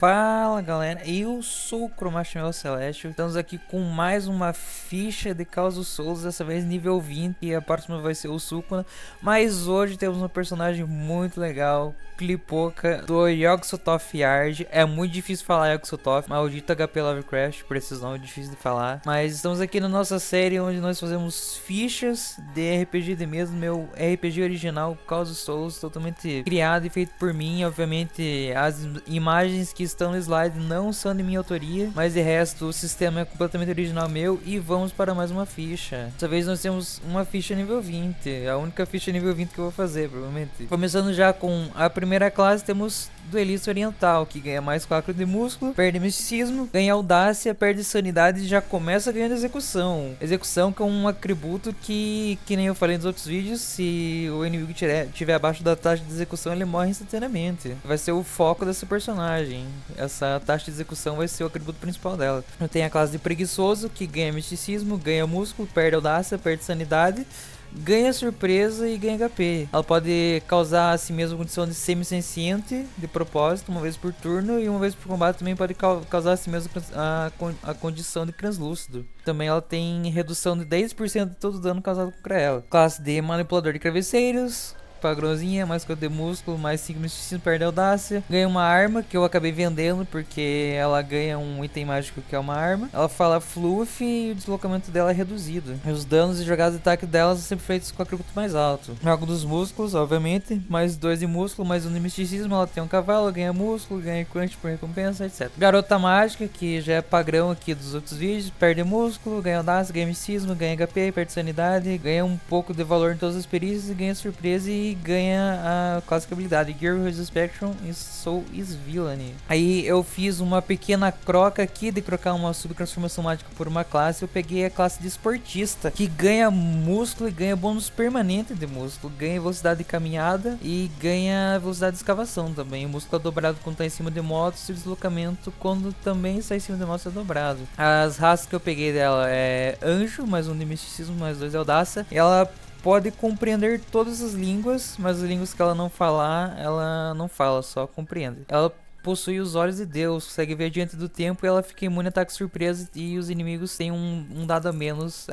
Fala galera, eu sou o Cromatimel Celeste. Estamos aqui com mais uma ficha de Causa Souls, dessa vez nível 20, e a próxima vai ser o Sukuna. Mas hoje temos um personagem muito legal, Clipoca, do Yog-Sothoth Yard. É muito difícil falar Yog-Sothoth, maldito HP Lovecraft, por esses nomes difíceis de falar. Mas estamos aqui na nossa série onde nós fazemos fichas de RPG de mesa, meu RPG original, Causa Souls, totalmente criado e feito por mim. Obviamente as imagens que estão no slide não são de minha autoria, mas de resto o sistema é completamente original meu. E vamos para mais uma ficha. Dessa vez nós temos uma ficha nível 20, a única ficha nível 20 que eu vou fazer, provavelmente. Começando já com a primeira classe, temos Duelista Oriental, que ganha mais 4 de músculo, perde misticismo, ganha audácia, perde sanidade e já começa ganhando execução. Execução que é um atributo que nem eu falei nos outros vídeos, se o inimigo tiver abaixo da taxa de execução, ele morre instantaneamente. Vai ser o foco dessa personagem. Essa taxa de execução vai ser o atributo principal dela. Tem a classe de Preguiçoso, que ganha misticismo, ganha músculo, perde audácia, perde sanidade, ganha surpresa e ganha HP. Ela pode causar a si mesma condição de semi-senciente de propósito, uma vez por turno, e uma vez por combate também pode causar a si mesma a condição de translúcido. Também ela tem redução de 10% de todo o dano causado contra ela. Classe de Manipulador de Travesseiros, padrãozinha, mais 4 de músculo, mais 5 misticismo, perde audácia. Ganha uma arma que eu acabei vendendo porque ela ganha um item mágico que é uma arma. Ela fala fluff e o deslocamento dela é reduzido. E os danos e jogadas de ataque dela são sempre feitos com o atributo mais alto. Jogo dos músculos, obviamente, mais 2 de músculo, mais 1 de misticismo. Ela tem um cavalo, ganha músculo, ganha crunch por recompensa, etc. Garota mágica, que já é padrão aqui dos outros vídeos, perde músculo, ganha audácia, ganha misticismo, ganha HP, perde sanidade, ganha um pouco de valor em todas as perícias e ganha surpresa e ganha a clássica habilidade Gear Spectrum e Soul is Villainy. Aí eu fiz uma pequena croca aqui de trocar uma subtransformação mágica por uma classe. Eu peguei a classe de esportista, que ganha músculo e ganha bônus permanente de músculo, ganha velocidade de caminhada e ganha velocidade de escavação também. O músculo é dobrado quando está em cima de motos e o deslocamento quando também está em cima de motos é dobrado. As raças que eu peguei dela é Anjo, mais 1 de misticismo, mais 2 de audácia. E ela pode compreender todas as línguas, mas as línguas que ela não falar, ela não fala, só compreende. Ela possui os olhos de Deus, consegue ver diante do tempo e ela fica imune a ataques surpresa e os inimigos têm um dado a menos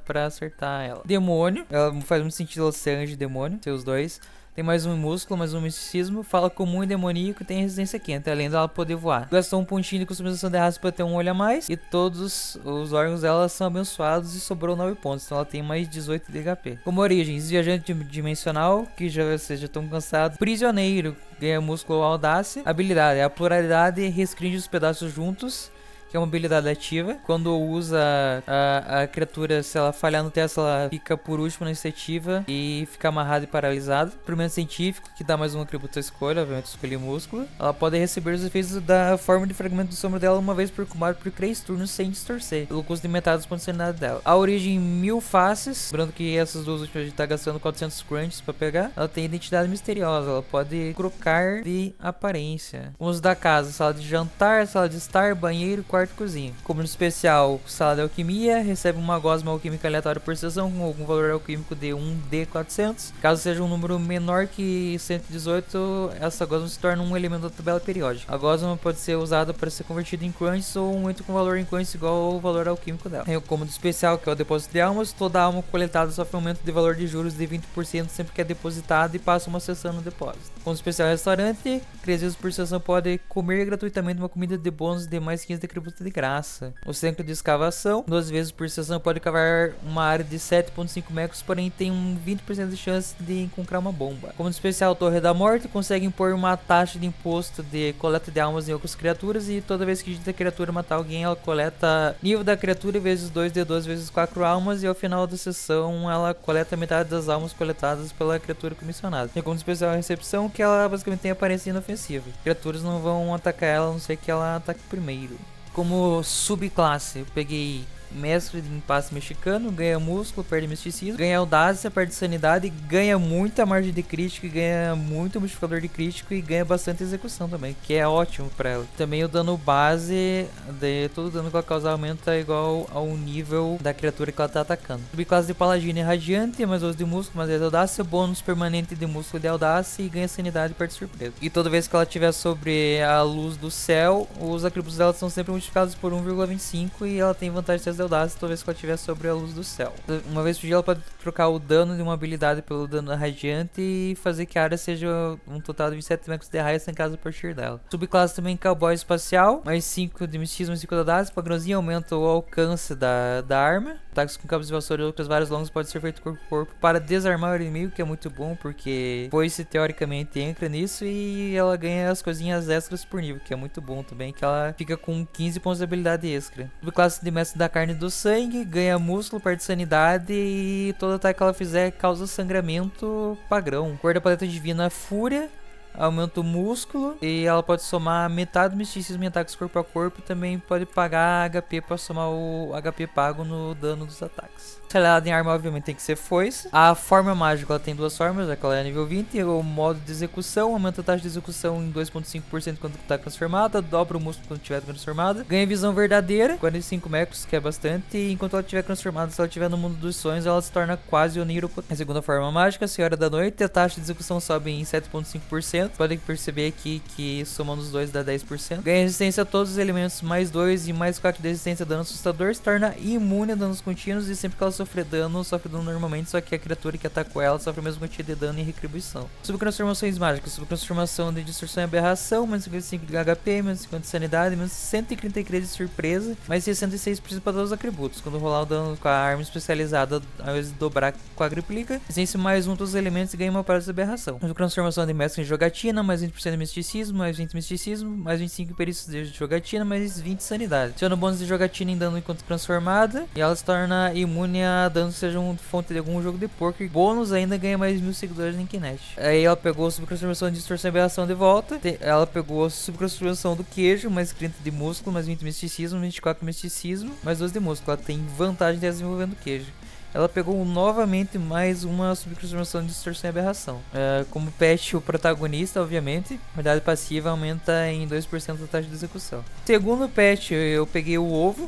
pra acertar ela. Demônio, ela faz muito sentido ela ser anjo e demônio, ser os dois. Tem mais um músculo, mais um misticismo, fala comum e demoníaco e tem resistência quente, além dela poder voar. Gastou um pontinho de customização de raça para ter um olho a mais e todos os órgãos dela são abençoados e sobrou 9 pontos, então ela tem mais 18 de HP. Como origens, viajante dimensional, que vocês já estão cansados. Prisioneiro, ganha músculo audácia. Habilidade, a pluralidade restringe os pedaços juntos, que é uma habilidade ativa. Quando usa a criatura, se ela falhar no teste, ela fica por último na iniciativa e fica amarrada e paralisada. Experimento científico, que dá mais um atributo à escolha, obviamente escolhi músculo. Ela pode receber os efeitos da forma de fragmento do sombra dela uma vez por combate por 3 turnos sem distorcer, pelo custo de metade dos pontos de sanidade dela. A origem 1000 faces, lembrando que essas duas últimas a gente tá gastando 400 crunches pra pegar. Ela tem identidade misteriosa, ela pode trocar de aparência. Uso da casa, sala de jantar, sala de estar, banheiro, quarto e cozinha. Como no especial, sala de alquimia, recebe uma gosma alquímica aleatória por sessão com algum valor alquímico de 1d400. Caso seja um número menor que 118, essa gosma se torna um elemento da tabela periódica. A gosma pode ser usada para ser convertida em crunch ou um item com valor em crunch igual ao valor alquímico dela. Tem o cômodo especial, que é o depósito de almas. Toda alma coletada sofre um aumento de valor de juros de 20% sempre que é depositada e passa uma sessão no depósito. Cômodo especial restaurante, 3 vezes por sessão pode comer gratuitamente uma comida de bônus de mais 15 de atributo de graça. O centro de escavação, 2 vezes por sessão pode cavar uma área de 7.5 metros, porém tem um 20% de chance de encontrar uma bomba. Como especial, Torre da Morte, consegue impor uma taxa de imposto de coleta de almas em outras criaturas e toda vez que a criatura matar alguém, ela coleta nível da criatura vezes 2 de 2 vezes 4 almas e ao final da sessão ela coleta metade das almas coletadas pela criatura comissionada. E como especial, a recepção, que ela basicamente tem aparência inofensiva. Criaturas não vão atacar ela a não ser que ela ataque primeiro. Como subclasse, eu peguei mestre de impasse mexicano, ganha músculo, perde misticismo, ganha audácia, perde sanidade, ganha muita margem de crítico, ganha muito modificador de crítico e ganha bastante execução também, que é ótimo pra ela. Também o dano base, de todo dano que ela causar aumenta igual ao nível da criatura que ela tá atacando. Subclasse de paladino é radiante, mais 12 de músculo, mais 10 de audácia, bônus permanente de músculo de audácia e ganha sanidade e perde surpresa. E toda vez que ela estiver sobre a luz do céu, os atributos dela são sempre multiplicados por 1,25 e ela tem vantagem de teste de audácia toda vez que ela estiver sobre a luz do céu. Uma vez por dia ela pode trocar o dano de uma habilidade pelo dano radiante e fazer que a área seja um total de 27 metros de raio sem caso a partir dela. Subclasse também cowboy espacial, mais 5 de misticismo e 5 de audácia, padrãozinho aumenta o alcance da arma. Ataques com cabos de vassoura e outras várias longas pode ser feito corpo a corpo para desarmar o inimigo, que é muito bom porque foice teoricamente entra nisso e ela ganha as coisinhas extras por nível, que é muito bom também, que ela fica com 15 pontos de habilidade extra. Subclasse de mestre da carne e do sangue, ganha músculo, perde sanidade e todo ataque que ela fizer causa sangramento padrão. Cor da paleta divina fúria, aumenta o músculo e ela pode somar metade do misticismo em ataques corpo a corpo e também pode pagar HP para somar o HP pago no dano dos ataques. Acelerada em arma obviamente tem que ser foice. A forma mágica ela tem duas formas, aquela é nível 20, o modo de execução, aumenta a taxa de execução em 2,5% quando está transformada, dobra o músculo quando estiver transformada, ganha visão verdadeira, 45 metros, que é bastante, e enquanto ela estiver transformada, se ela estiver no mundo dos sonhos, ela se torna quase oníropotente. A segunda forma mágica, Senhora da Noite, a taxa de execução sobe em 7,5%, podem perceber aqui que somando os dois dá 10%, ganha resistência a todos os elementos mais 2 e mais 4 de resistência a dano assustador, se torna imune a danos contínuos e sempre que ela sofre dano normalmente, só que a criatura que atacou ela sofre a mesma quantidade de dano e retribuição. Subtransformações mágicas, subtransformação de distorção e aberração, menos 55 de HP, menos 50 de sanidade, menos 133 de surpresa, mais 66% para todos os atributos. Quando rolar o dano com a arma especializada, ao invés de dobrar, quadruplica. Resistência mais um dos elementos e ganha uma parada de aberração. Subtransformação de mestre em jogatina, mais 20% de misticismo, mais 20 de misticismo, mais 25 perícias de jogatina, mais 20 de sanidade. Adiciona bônus de jogatina em dano enquanto transformada, e ela se torna imune a dano seja uma fonte de algum jogo de poker. Bônus ainda ganha mais 1000 seguidores na Kinect. Aí ela pegou a subtransformação de distorção e aberração de volta. Ela pegou a subtransformação do queijo, mais 30 de músculo, mais 20 de misticismo, 24 de misticismo, mais 12 de músculo. Ela tem vantagem de desenvolvendo queijo. Ela pegou novamente mais uma subtransformação de distorção e aberração. Como pet, o protagonista, obviamente, a habilidade passiva aumenta em 2% da taxa de execução. Segundo pet, eu peguei o ovo.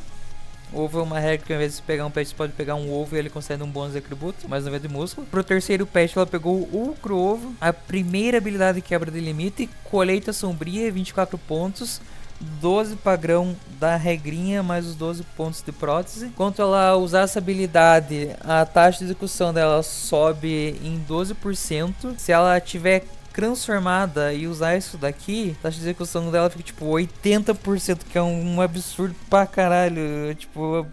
Ovo é uma regra que ao invés de pegar um pet, você pode pegar um ovo e ele concede um bônus de atributo, mais 90 de músculo. Pro terceiro pet, ela pegou o Ulcro Ovo. A primeira habilidade quebra de limite, Colheita Sombria, 24 pontos. 12 padrão da regrinha, mais os 12 pontos de prótese. Enquanto ela usar essa habilidade, a taxa de execução dela sobe em 12%. Se ela tiver transformada e usar isso daqui, a taxa de execução dela fica tipo 80%, que é um absurdo pra caralho. Tipo,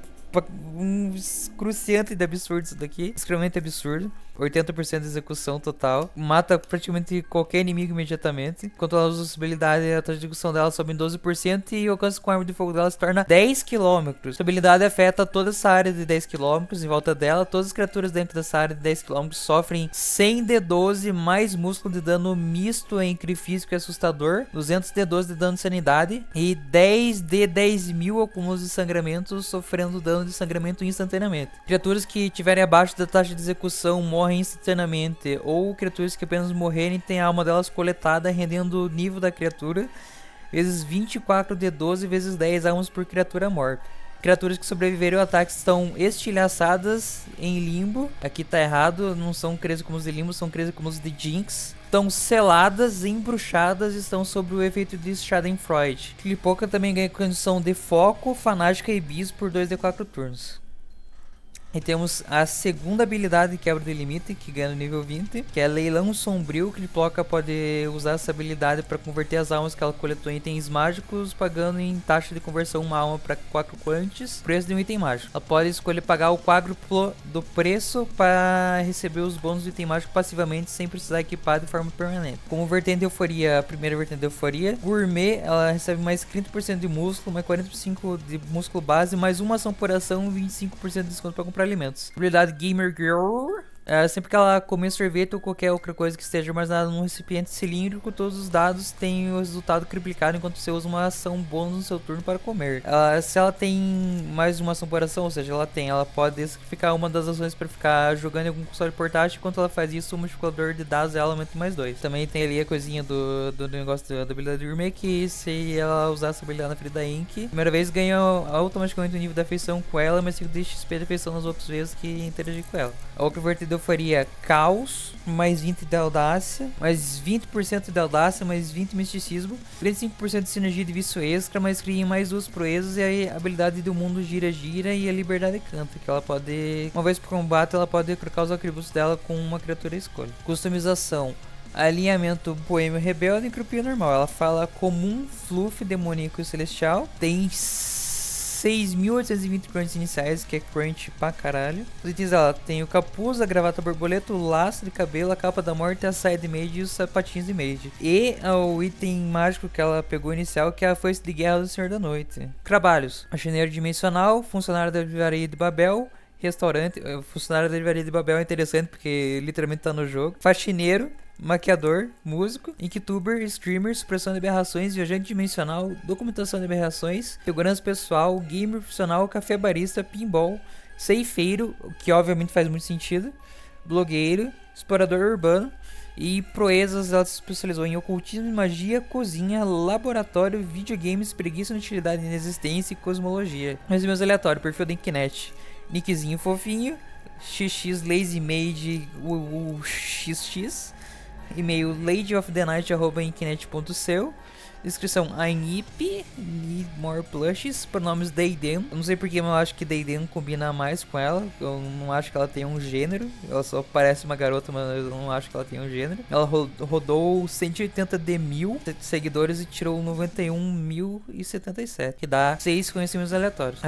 um excruciante de absurdo isso daqui. Extremamente absurdo. 80% de execução total. Mata praticamente qualquer inimigo imediatamente. Enquanto ela usa essa habilidade, a taxa de execução dela sobe em 12% e o alcance com a arma de fogo dela se torna 10 km. Essa habilidade afeta toda essa área de 10 km em volta dela. Todas as criaturas dentro dessa área de 10 km sofrem 100 de 12 mais músculo de dano misto entre físico e assustador, 200 de 12 de dano de sanidade e 10 de 10.000 acúmulos de sangramento, sofrendo dano de sangramento instantaneamente. Criaturas que tiverem abaixo da taxa de execução morrem instantaneamente, ou criaturas que apenas morrerem têm a alma delas coletada, rendendo o nível da criatura vezes 24 de 12 vezes 10 almas por criatura morta. Criaturas que sobreviverem ao ataque estão estilhaçadas em limbo. Aqui tá errado, não são crescimos de limbo, são crescimos de Jinx. Estão seladas, embruxadas e estão sob o efeito de Schadenfreude. Clipoca também ganha condição de foco, fanática e bis por 2 de 4 turnos. E temos a segunda habilidade de quebra de limite, que ganha no nível 20, que é Leilão Sombrio. Que Clipoca pode usar essa habilidade para converter as almas que ela coletou em itens mágicos, pagando em taxa de conversão uma alma para 4 quantes, preço de um item mágico. Ela pode escolher pagar o quádruplo do preço para receber os bônus do item mágico passivamente, sem precisar equipar de forma permanente. Como vertente de euforia, a primeira vertente de euforia, Gourmet, ela recebe mais 30% de músculo, mais 45% de músculo base, mais uma ação por ação, 25% de desconto para comprar alimentos. Habilidade Gamer Girl, Sempre que ela comer sorvete ou qualquer outra coisa que esteja armazenada num recipiente cilíndrico, todos os dados têm o resultado triplicado enquanto você usa uma ação bônus no seu turno para comer. Se ela tem mais de uma ação por ação, ou seja, ela pode sacrificar uma das ações para ficar jogando em algum console portátil. Enquanto ela faz isso, o multiplicador de dados dela aumenta mais 2. Também tem ali a coisinha do negócio da habilidade gourmet, que se ela usar essa habilidade na Ferida Ink, primeira vez ganha automaticamente o nível da feição com ela, mas fica de XP de feição nas outras vezes que interagir com ela. A outra vertida eu faria Caos, mais 20 de Audácia, mais 20% de Audácia, mais 20 Misticismo, 35% de sinergia de vício extra, mas cria mais 2 proezas e a habilidade do mundo gira e a liberdade canta, que ela pode, uma vez por combate, ela pode trocar os atributos dela com uma criatura escolha. Customização: alinhamento Boêmio Rebelde e Entropia Normal. Ela fala comum, fluff, demoníaco e celestial. Tem 6.820 crunches iniciais, que é crunch pra caralho. Os itens dela tem o capuz, a gravata borboleta, o laço de cabelo, a capa da morte, a saia de mage e os sapatinhos de mage. E o item mágico que ela pegou inicial, que é a foice de guerra do Senhor da Noite. Trabalhos: faxineiro dimensional, funcionário da livraria de Babel, restaurante. Funcionário da livraria de Babel é interessante porque literalmente tá no jogo. Faxineiro, maquiador, músico, inktuber, streamer, supressão de aberrações, viajante dimensional, documentação de aberrações, segurança pessoal, gamer profissional, café barista, pinball, ceifeiro, que obviamente faz muito sentido, blogueiro, explorador urbano. E proezas, ela se especializou em ocultismo, magia, cozinha, laboratório, videogames, preguiça, inutilidade, inexistência e cosmologia. Mas meus aleatórios: perfil da Inknet, nickzinho fofinho, xx lazy made xx, e-mail ladyofthenight@inknet.seu. Descrição: I'm Ip, need more plushes. Pronomes they them. Eu não sei porque, mas eu acho que they them combina mais com ela. Eu não acho que ela tenha um gênero. Ela só parece uma garota, mas eu não acho que ela tenha um gênero. Ela rodou 180 de mil seguidores e tirou 91.077, que dá 6 conhecimentos aleatórios.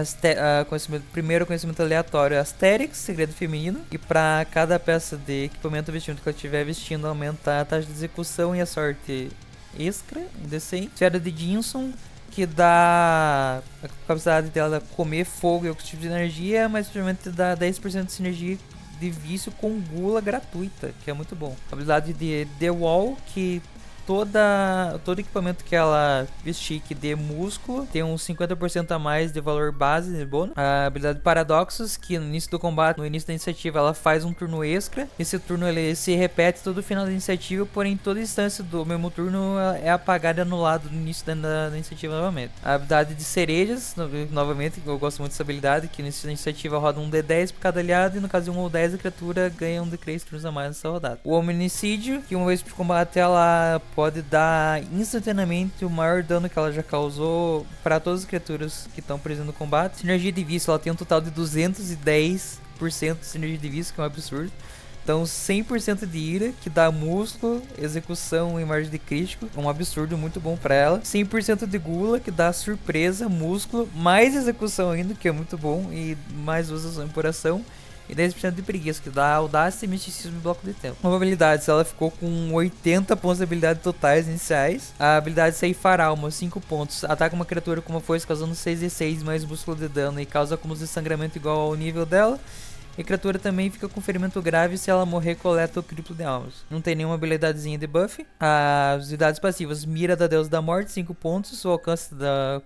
Primeiro conhecimento aleatório: Asterix, segredo feminino. E pra cada peça de equipamento ou vestimento que ela estiver vestindo, aumenta a taxa de execução e a sorte extra, decente. Esfera de Jinson, que dá a capacidade dela comer fogo e outro tipo de energia, mas simplesmente dá 10% de sinergia de vício com gula gratuita, que é muito bom. A habilidade de The Wall, que todo equipamento que ela vestir que dê músculo tem uns 50% a mais de valor base de bônus. A habilidade Paradoxos, que no início do combate, no início da iniciativa, ela faz um turno extra. Esse turno ele se repete todo o final da iniciativa, porém toda instância do mesmo turno é apagada e anulada no início da iniciativa novamente. A habilidade de Cerejas, novamente, eu gosto muito dessa habilidade, que no início da iniciativa roda um D10 por cada aliado, e no caso de 1 ou 10 a criatura ganha um D3 turnos a mais nessa rodada. O Hominicídio, que uma vez por combate ela pode dar instantaneamente o maior dano que ela já causou para todas as criaturas que estão presas no combate. Sinergia de vício, ela tem um total de 210% de sinergia de vício, que é um absurdo. Então 100% de ira, que dá músculo, execução e margem de crítico, um absurdo muito bom pra ela. 100% de gula, que dá surpresa, músculo, mais execução ainda, que é muito bom, e mais usação por ação. E 10% de preguiça, que dá audácia, misticismo e bloco de tempo. Nova habilidades, ela ficou com 80 pontos de habilidade totais iniciais. A habilidade Ceifar Alma, 5 pontos. Ataca uma criatura com uma foice, causando 6 e 6 mais músculo de dano e causa acúmulos de sangramento igual ao nível dela. E a criatura também fica com ferimento grave se ela morrer, coleta o triplo de almas. Não tem nenhuma habilidadezinha de buff. As habilidades passivas: Mira da Deusa da Morte, 5 pontos. O alcance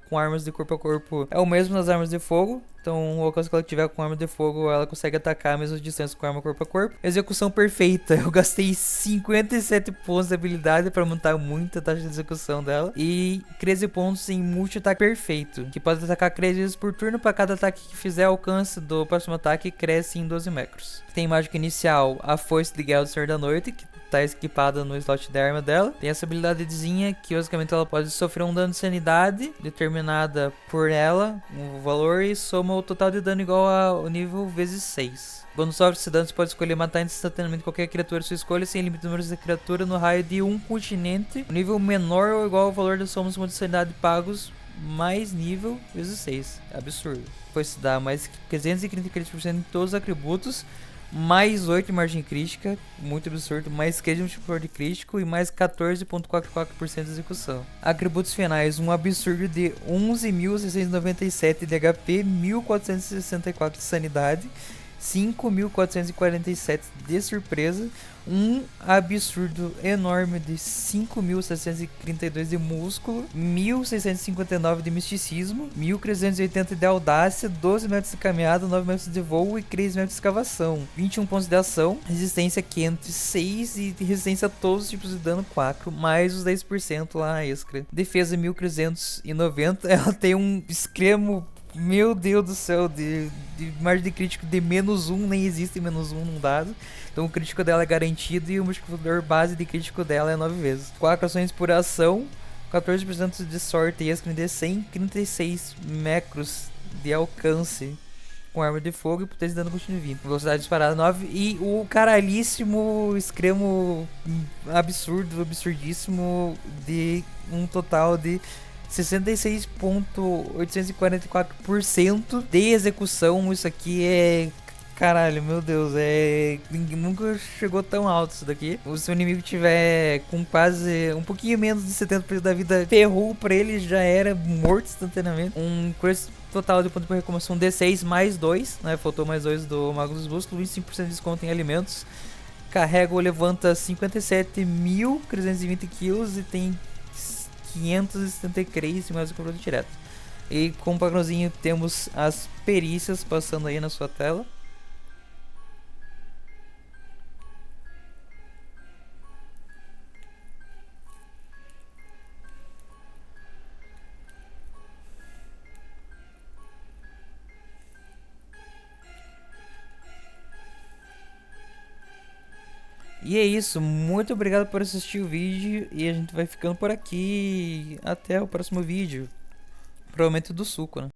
com armas de corpo a corpo é o mesmo das armas de fogo. Então, o alcance que ela tiver com arma de fogo, ela consegue atacar a mesma distância com arma corpo a corpo. Execução perfeita. Eu gastei 57 pontos de habilidade para aumentar muito a taxa de execução dela. E 13 pontos em multi-ataque perfeito, que pode atacar 3 vezes por turno. Para cada ataque que fizer, alcance do próximo ataque cresce em 12 macros. Tem mágica inicial: a Foice de Guerra do Senhor da Noite, que tá equipada no slot da arma dela. Tem essa habilidadezinha que basicamente ela pode sofrer um dano de sanidade determinada por ela, um valor, e soma o total de dano igual ao nível vezes 6. Quando sofre esse dano, você pode escolher matar instantaneamente qualquer criatura de sua escolha, sem limite de números de criatura, no raio de um continente, um nível menor ou igual ao valor da soma de sanidade pagos mais nível vezes 6. Absurdo. Pois dá mais 330% em todos os atributos, mais 8 de margem crítica, muito absurdo, mais 15 de multiplicador de crítico e mais 14,44% de execução. Atributos finais: um absurdo de 11.697 de HP, 1.464 de sanidade, 5.447 de surpresa, um absurdo enorme de 5.732 de músculo, 1.659 de misticismo, 1.380 de audácia, 12 metros de caminhada, 9 metros de voo e 3 metros de escavação, 21 pontos de ação, resistência quente 6 e resistência a todos os tipos de dano 4, mais os 10% lá extra. Defesa 1.390, ela tem um extremo, meu Deus do céu, de margem de crítico de -1, nem existe -1 num dado. Então o crítico dela é garantido e o multiplicador base de crítico dela é 9 vezes. 4 ações por ação, 14% de sorte extra de 100, 36 macros de alcance com arma de fogo e potência de dano contínuo 20. Velocidade disparada 9 e o caralhíssimo extremo absurdo, absurdíssimo de um total de 66.844% de execução. Isso aqui é... caralho, meu Deus, nunca chegou tão alto isso daqui. Se o seu inimigo tiver com quase um pouquinho menos de 70% da vida, ferrou pra ele, já era morto instantaneamente. Um curso total de ponto de recuperação D6 mais 2, né? Faltou mais 2 do Mago dos Músculos, 25% de desconto em alimentos. Carrega ou levanta 57.320 kg e tem 573 mais o confronto direto. E com o padrãozinho temos as perícias passando aí na sua tela. E é isso, muito obrigado por assistir o vídeo e a gente vai ficando por aqui. Até o próximo vídeo. Provavelmente do suco, né?